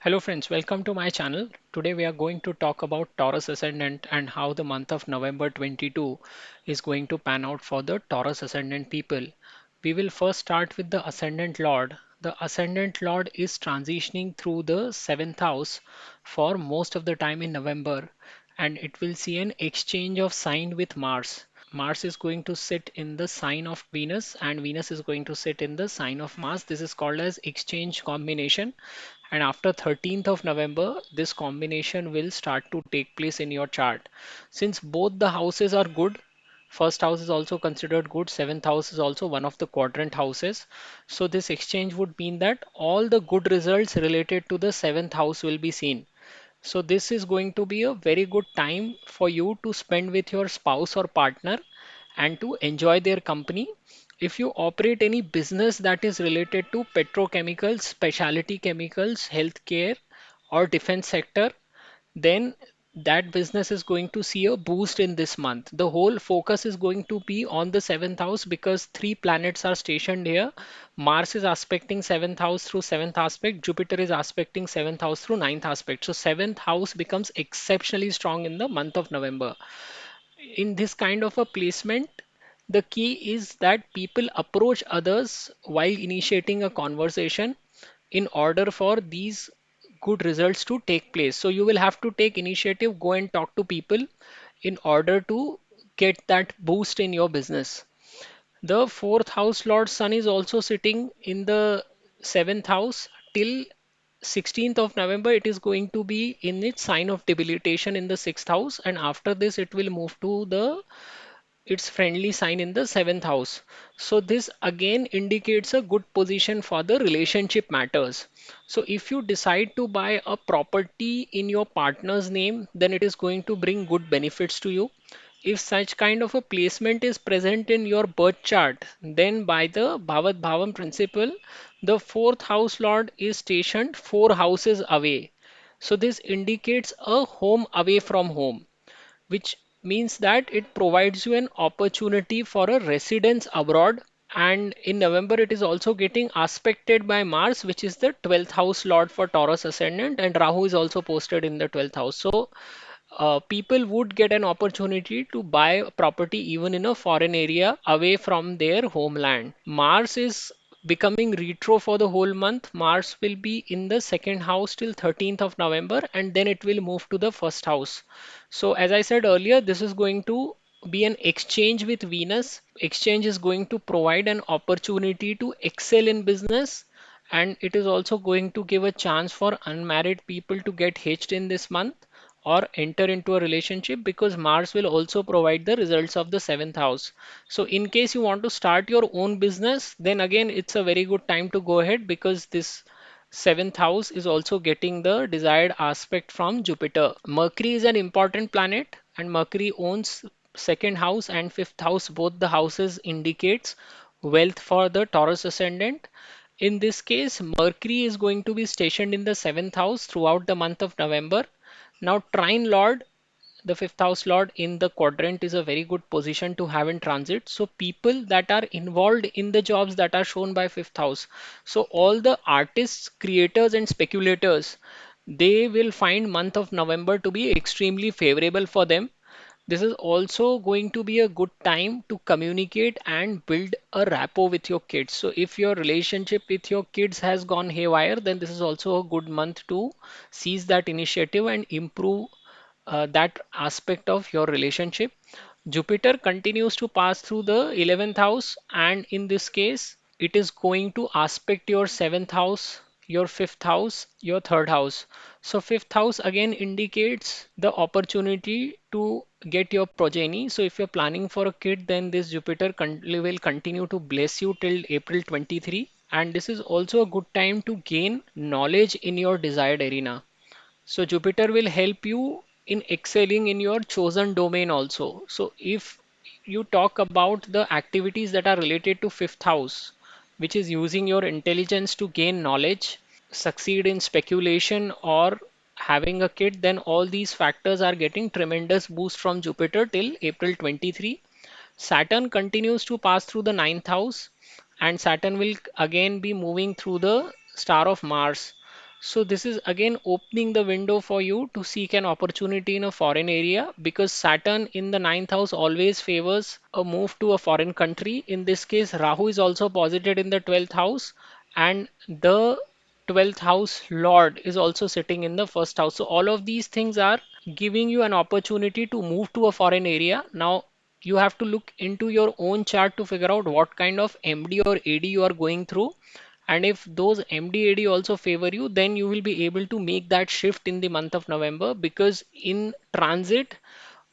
Hello friends, welcome to my channel. Today we are going to talk about Taurus Ascendant and how the month of November 22 is going to pan out for the Taurus Ascendant people. We will first start with the Ascendant Lord. The Ascendant Lord is transitioning through the 7th house for most of the time in November, and it will see an exchange of sign with Mars. Mars is going to sit in the sign of Venus and Venus is going to sit in the sign of Mars. This is called as exchange combination, and after 13th of November this combination will start to take place in your chart. Since both the houses are good, first house is also considered good, seventh house is also one of the quadrant houses, so this exchange would mean that all the good results related to the seventh house will be seen. So this is going to be a very good time for you to spend with your spouse or partner and to enjoy their company. If you operate any business that is related to petrochemicals, specialty chemicals, healthcare, or defense sector, then that business is going to see a boost in this month. The whole focus is going to be on the seventh house because three planets are stationed here. Mars is aspecting seventh house through seventh aspect, Jupiter is aspecting seventh house through ninth aspect. So seventh house becomes exceptionally strong in the month of November. In this kind of a placement, the key is that people approach others while initiating a conversation in order for these good results to take place. So you will have to take initiative, go and talk to people in order to get that boost in your business. The fourth house Lord Sun is also sitting in the seventh house till 16th of November. It is going to be in its sign of debilitation in the sixth house, and after this, it will move to the its friendly sign in the seventh house. So this again indicates a good position for the relationship matters. So if you decide to buy a property in your partner's name, then it is going to bring good benefits to you. If such kind of a placement is present in your birth chart, then by the Bhavat Bhavam principle, the fourth house lord is stationed four houses away. So this indicates a home away from home, which means that it provides you an opportunity for a residence abroad. And in November, it is also getting aspected by Mars, which is the 12th house lord for Taurus ascendant, and Rahu is also posted in the 12th house. So people would get an opportunity to buy a property even in a foreign area away from their homeland. Mars is becoming retro for the whole month. Mars will be in the second house till 13th of November and then it will move to the first house. So, as I said earlier, this is going to be an exchange with Venus. Exchange is going to provide an opportunity to excel in business, and it is also going to give a chance for unmarried people to get hitched in this month or enter into a relationship because Mars will also provide the results of the seventh house. So, in case you want to start your own business, then again, it's a very good time to go ahead because this seventh house is also getting the desired aspect from Jupiter. Mercury is an important planet, and Mercury owns second house and fifth house. Both the houses indicates wealth for the Taurus ascendant. In this case, Mercury is going to be stationed in the seventh house throughout the month of November. Now, Trine Lord, the fifth house lord in the quadrant, is a very good position to have in transit. So people that are involved in the jobs that are shown by fifth house, so all the artists, creators and speculators, they will find month of November to be extremely favorable for them. This is also going to be a good time to communicate and build a rapport with your kids. So if your relationship with your kids has gone haywire, then this is also a good month to seize that initiative and improve that aspect of your relationship. Jupiter continues to pass through the 11th house, and in this case, it is going to aspect your 7th house, your 5th house, your 3rd house. So, 5th house again indicates the opportunity to get your progeny. So, if you're planning for a kid, then this Jupiter will continue to bless you till April 23. And this is also a good time to gain knowledge in your desired arena. So Jupiter will help you in excelling in your chosen domain also. So if you talk about the activities that are related to fifth house, which is using your intelligence to gain knowledge, succeed in speculation or having a kid, then all these factors are getting tremendous boost from Jupiter till April 23. Saturn continues to pass through the ninth house, and Saturn will again be moving through the star of Mars. So this is again opening the window for you to seek an opportunity in a foreign area, because Saturn in the ninth house always favors a move to a foreign country. In this case, Rahu is also posited in the 12th house, and the 12th house lord is also sitting in the first house. So all of these things are giving you an opportunity to move to a foreign area. Now you have to look into your own chart to figure out what kind of MD or AD you are going through, and if those MDAD also favor you, then you will be able to make that shift in the month of November, because in transit,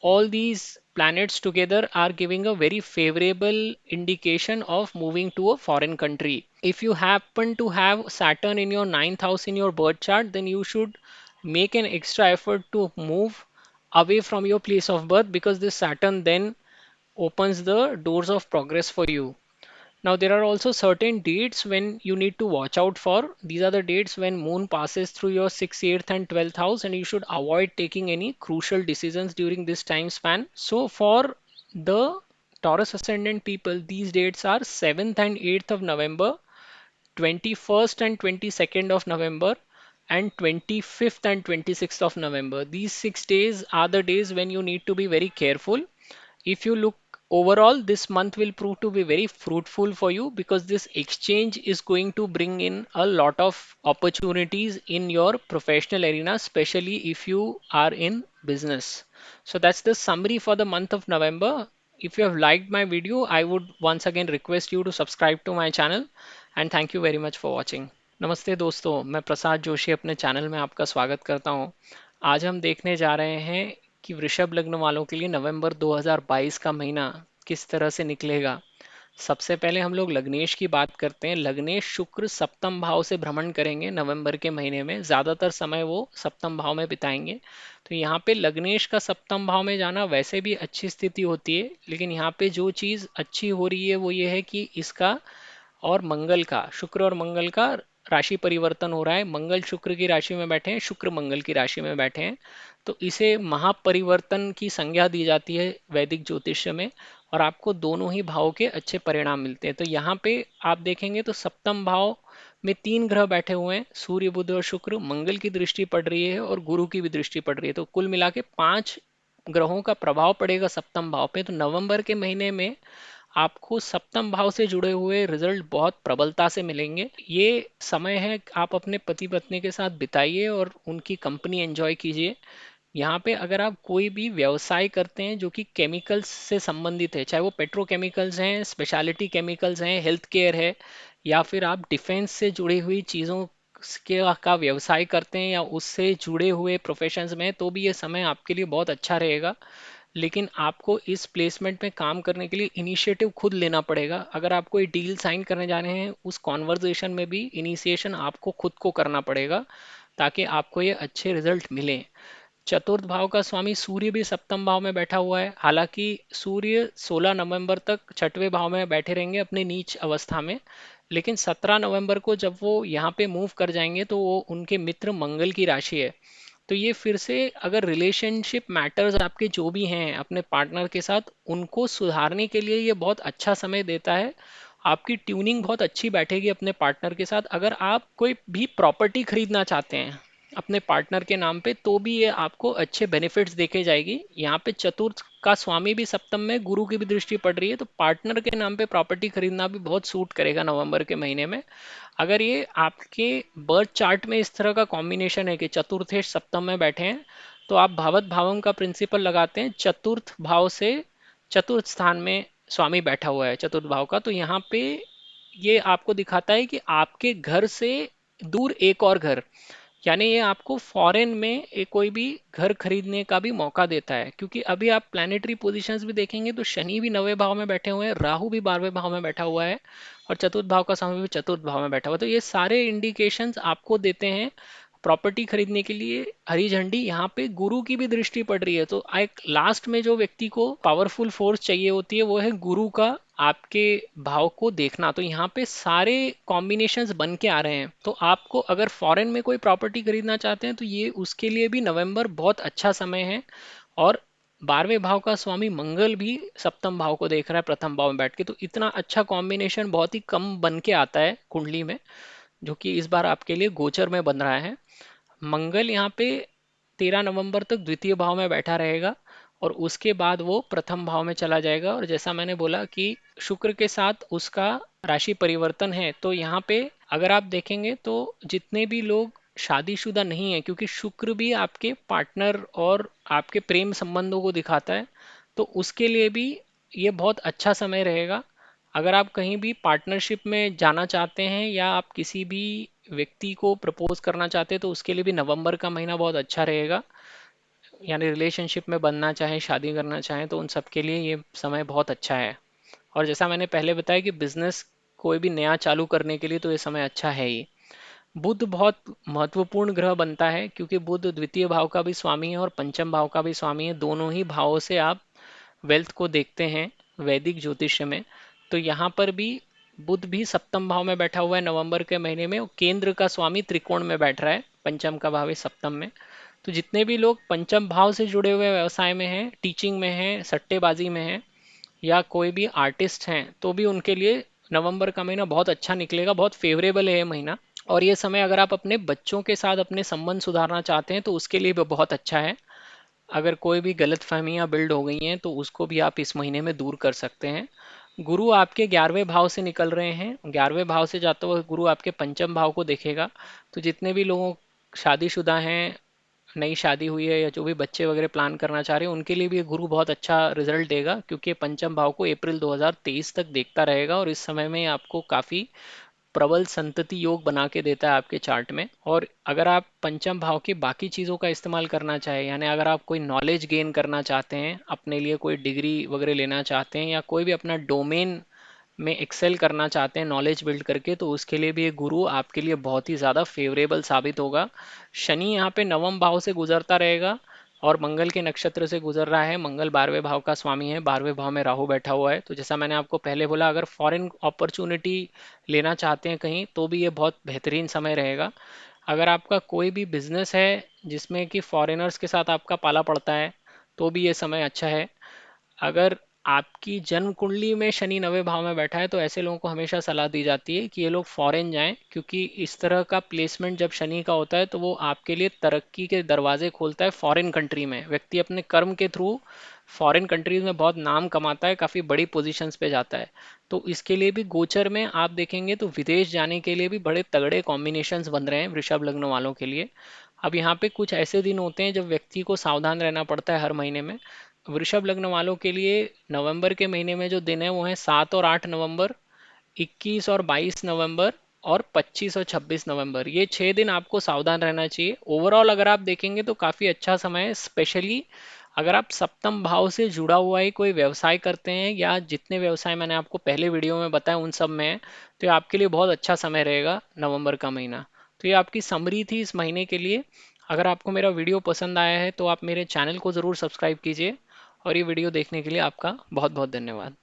all these planets together are giving a very favorable indication of moving to a foreign country. If you happen to have Saturn in your ninth house in your birth chart, then you should make an extra effort to move away from your place of birth, because this Saturn then opens the doors of progress for you. Now, there are also certain dates when you need to watch out for. These are the dates when moon passes through your 6th, 8th, and 12th house, and you should avoid taking any crucial decisions during this time span. So, for the Taurus ascendant people, these dates are 7th and 8th of November, 21st and 22nd of November, and 25th and 26th of November. These 6 days are the days when you need to be very careful. If you look overall, this month will prove to be very fruitful for you, because this exchange is going to bring in a lot of opportunities in your professional arena, especially if you are in business. So that's the summary for the month of November. If you have liked my video, I would once again request you to subscribe to my channel, and thank you very much for watching. नमस्ते दोस्तों, मैं प्रसाद जोशी अपने channel में आपका स्वागत करता हूं। आज हम देखने जा रहे हैं कि वृषभ लग्न वालों के लिए नवंबर 2022 का महीना किस तरह से निकलेगा। सबसे पहले हम लोग लग्नेश की बात करते हैं। लग्नेश शुक्र सप्तम भाव से भ्रमण करेंगे नवंबर के महीने में, ज़्यादातर समय वो सप्तम भाव में बिताएंगे। तो यहाँ पे लग्नेश का सप्तम भाव में जाना वैसे भी अच्छी स्थिति होती है, लेकिन यहाँ पे जो चीज़ अच्छी हो रही है वो ये है कि इसका और मंगल का, शुक्र और मंगल का राशि परिवर्तन हो रहा है। मंगल शुक्र की राशि में बैठे हैं, शुक्र मंगल की राशि में बैठे हैं, तो इसे महापरिवर्तन की संज्ञा दी जाती है वैदिक ज्योतिष्य में, और आपको दोनों ही भावों के अच्छे परिणाम मिलते हैं। तो यहाँ पे आप देखेंगे तो सप्तम भाव में 3 ग्रह बैठे हुए हैं, सूर्य बुध और शुक्र। मंगल की दृष्टि पड़ रही है और गुरु की भी दृष्टि पड़ रही है, तो कुल मिला के 5 ग्रहों का प्रभाव पड़ेगा सप्तम भाव पे। तो नवंबर के महीने में आपको सप्तम भाव से जुड़े हुए रिजल्ट बहुत प्रबलता से मिलेंगे। ये समय है आप अपने पति पत्नी के साथ बिताइए और उनकी कंपनी एंजॉय कीजिए। यहाँ पे अगर आप कोई भी व्यवसाय करते हैं जो कि केमिकल्स से संबंधित है, चाहे वो पेट्रोकेमिकल्स हैं, स्पेशलिटी केमिकल्स हैं, हेल्थ केयर है, या फिर आप डिफेंस से जुड़ी हुई चीज़ों के का व्यवसाय करते हैं या उससे जुड़े हुए प्रोफेशंस में, तो भी ये समय आपके लिए बहुत अच्छा रहेगा। लेकिन आपको इस प्लेसमेंट में काम करने के लिए इनिशिएटिव खुद लेना पड़ेगा। अगर आप कोई डील साइन करने जा रहे हैं, उस कॉन्वर्जेशन में भी इनिशिएशन आपको खुद को करना पड़ेगा, ताकि आपको ये अच्छे रिजल्ट मिलें। चतुर्थ भाव का स्वामी सूर्य भी सप्तम भाव में बैठा हुआ है। हालांकि सूर्य 16 नवंबर तक छठवें भाव में बैठे रहेंगे अपने नीच अवस्था में, लेकिन 17 नवंबर को जब वो यहाँ पे मूव कर जाएंगे तो वो उनके मित्र मंगल की राशि है। तो ये फिर से, अगर रिलेशनशिप मैटर्स आपके जो भी हैं अपने पार्टनर के साथ, उनको सुधारने के लिए ये बहुत अच्छा समय देता है। आपकी ट्यूनिंग बहुत अच्छी बैठेगी अपने पार्टनर के साथ। अगर आप कोई भी प्रॉपर्टी खरीदना चाहते हैं अपने पार्टनर के नाम पे, तो भी ये आपको अच्छे बेनिफिट्स देके जाएगी। यहाँ पे चतुर्थ का स्वामी भी सप्तम में, गुरु की भी दृष्टि पड़ रही है, तो पार्टनर के नाम पे प्रॉपर्टी खरीदना भी बहुत सूट करेगा नवंबर के महीने में। अगर ये आपके बर्थ चार्ट में इस तरह का कॉम्बिनेशन है कि चतुर्थेश सप्तम में बैठे हैं, तो आप भावत भावम का प्रिंसिपल लगाते हैं। चतुर्थ भाव से चतुर्थ स्थान में स्वामी बैठा हुआ है चतुर्थ भाव का, तो यहाँ पे ये आपको दिखाता है कि आपके घर से दूर एक और घर, यानी ये आपको फॉरेन में एक कोई भी घर खरीदने का भी मौका देता है। क्योंकि अभी आप प्लानिटरी पोजीशंस भी देखेंगे तो शनि भी 9वें भाव में बैठे हुए हैं, राहु भी 12वें भाव में बैठा हुआ है, और चतुर्थ भाव का स्वामी भी चतुर्थ भाव में बैठा हुआ है। तो ये सारे इंडिकेशंस आपको देते हैं प्रॉपर्टी खरीदने के लिए हरी झंडी। यहाँ पे गुरु की भी दृष्टि पड़ रही है, तो एक लास्ट में जो व्यक्ति को पावरफुल फोर्स चाहिए होती है वो है गुरु का आपके भाव को देखना। तो यहाँ पे सारे कॉम्बिनेशंस बन के आ रहे हैं। तो आपको अगर फॉरेन में कोई प्रॉपर्टी खरीदना चाहते हैं तो ये उसके लिए भी नवंबर बहुत अच्छा समय है। और 12वें भाव का स्वामी मंगल भी सप्तम भाव को देख रहा है प्रथम भाव में बैठ के, तो इतना अच्छा कॉम्बिनेशन बहुत ही कम बन के आता है कुंडली में। जो कि इस बार आपके लिए गोचर में बन रहा है। मंगल यहाँ पे 13 नवंबर तक द्वितीय भाव में बैठा रहेगा और उसके बाद वो प्रथम भाव में चला जाएगा। और जैसा मैंने बोला कि शुक्र के साथ उसका राशि परिवर्तन है, तो यहाँ पे अगर आप देखेंगे तो जितने भी लोग शादीशुदा नहीं है, क्योंकि शुक्र भी आपके पार्टनर और आपके प्रेम संबंधों को दिखाता है, तो उसके लिए भी ये बहुत अच्छा समय रहेगा। अगर आप कहीं भी पार्टनरशिप में जाना चाहते हैं या आप किसी भी व्यक्ति को प्रपोज करना चाहते हैं तो उसके लिए भी नवंबर का महीना बहुत अच्छा रहेगा। यानी रिलेशनशिप में बनना चाहें, शादी करना चाहें, तो उन सब के लिए ये समय बहुत अच्छा है। और जैसा मैंने पहले बताया कि बिजनेस कोई भी नया चालू करने के लिए तो ये समय अच्छा है ही। बुध बहुत महत्वपूर्ण ग्रह बनता है, क्योंकि बुध द्वितीय भाव का भी स्वामी है और पंचम भाव का भी स्वामी है। दोनों ही भावों से आप वेल्थ को देखते हैं वैदिक ज्योतिष में। तो यहाँ पर भी बुध भी सप्तम भाव में बैठा हुआ है नवंबर के महीने में, और केंद्र का स्वामी त्रिकोण में बैठ रहा है, पंचम का भाव है सप्तम में। तो जितने भी लोग पंचम भाव से जुड़े हुए व्यवसाय में हैं, टीचिंग में हैं, सट्टेबाजी में हैं, या कोई भी आर्टिस्ट हैं, तो भी उनके लिए नवंबर का महीना बहुत अच्छा निकलेगा, बहुत फेवरेबल है ये महीना। और ये समय अगर आप अपने बच्चों के साथ अपने संबंध सुधारना चाहते हैं तो उसके लिए भी बहुत अच्छा है। अगर कोई भी गलत फहमियाँ बिल्ड हो गई हैं तो उसको भी आप इस महीने में दूर कर सकते हैं। गुरु आपके 11वें भाव से निकल रहे हैं, 11वें भाव से जाते हुए गुरु आपके पंचम भाव को देखेगा। तो जितने भी लोगों शादीशुदा हैं, नई शादी हुई है, या जो भी बच्चे वगैरह प्लान करना चाह रहे हैं, उनके लिए भी ये गुरु बहुत अच्छा रिजल्ट देगा, क्योंकि ये पंचम भाव को अप्रैल 2023 तक देखता रहेगा और इस समय में आपको काफ़ी प्रबल संतति योग बना के देता है आपके चार्ट में। और अगर आप पंचम भाव की बाकी चीज़ों का इस्तेमाल करना चाहें, यानी अगर आप कोई नॉलेज गेन करना चाहते हैं, अपने लिए कोई डिग्री वगैरह लेना चाहते हैं, या कोई भी अपना डोमेन में एक्सेल करना चाहते हैं नॉलेज बिल्ड करके, तो उसके लिए भी ये गुरु आपके लिए बहुत ही ज़्यादा फेवरेबल साबित होगा। शनि यहाँ पे नवम भाव से गुजरता रहेगा और मंगल के नक्षत्र से गुजर रहा है। मंगल 12वें भाव का स्वामी है, 12वें भाव में राहु बैठा हुआ है। तो जैसा मैंने आपको पहले बोला, अगर फॉरेन अपॉर्चुनिटी लेना चाहते हैं कहीं, तो भी ये बहुत बेहतरीन समय रहेगा। अगर आपका कोई भी बिजनेस है जिसमें कि फॉरेनर्स के साथ आपका पाला पड़ता है, तो भी ये समय अच्छा है। अगर आपकी जन्म कुंडली में शनि 9वें भाव में बैठा है तो ऐसे लोगों को हमेशा सलाह दी जाती है कि ये लोग फॉरेन जाएं, क्योंकि इस तरह का प्लेसमेंट जब शनि का होता है तो वो आपके लिए तरक्की के दरवाजे खोलता है। फॉरेन कंट्री में व्यक्ति अपने कर्म के थ्रू फॉरेन कंट्रीज में बहुत नाम कमाता है, काफ़ी बड़ी पोजीशंस पे जाता है। तो इसके लिए भी गोचर में आप देखेंगे तो विदेश जाने के लिए भी बड़े तगड़े कॉम्बिनेशंस बन रहे हैं वृषभ लग्न वालों के लिए। अब यहाँ पे कुछ ऐसे दिन होते हैं जब व्यक्ति को सावधान रहना पड़ता है हर महीने में। वृषभ लग्न वालों के लिए नवंबर के महीने में जो दिन है वो है 7 और 8 नवंबर, 21 और 22 नवंबर, और 25 और 26 नवंबर। ये 6 दिन आपको सावधान रहना चाहिए। ओवरऑल अगर आप देखेंगे तो काफ़ी अच्छा समय है, स्पेशली अगर आप सप्तम भाव से जुड़ा हुआ ही कोई व्यवसाय करते हैं, या जितने व्यवसाय मैंने आपको पहले वीडियो में बताया उन सब में है, तो ये आपके लिए बहुत अच्छा समय रहेगा नवंबर का महीना। तो ये आपकी समरी थी इस महीने के लिए। अगर आपको मेरा वीडियो पसंद आया है तो आप मेरे चैनल को ज़रूर सब्सक्राइब कीजिए, और ये वीडियो देखने के लिए आपका बहुत बहुत धन्यवाद।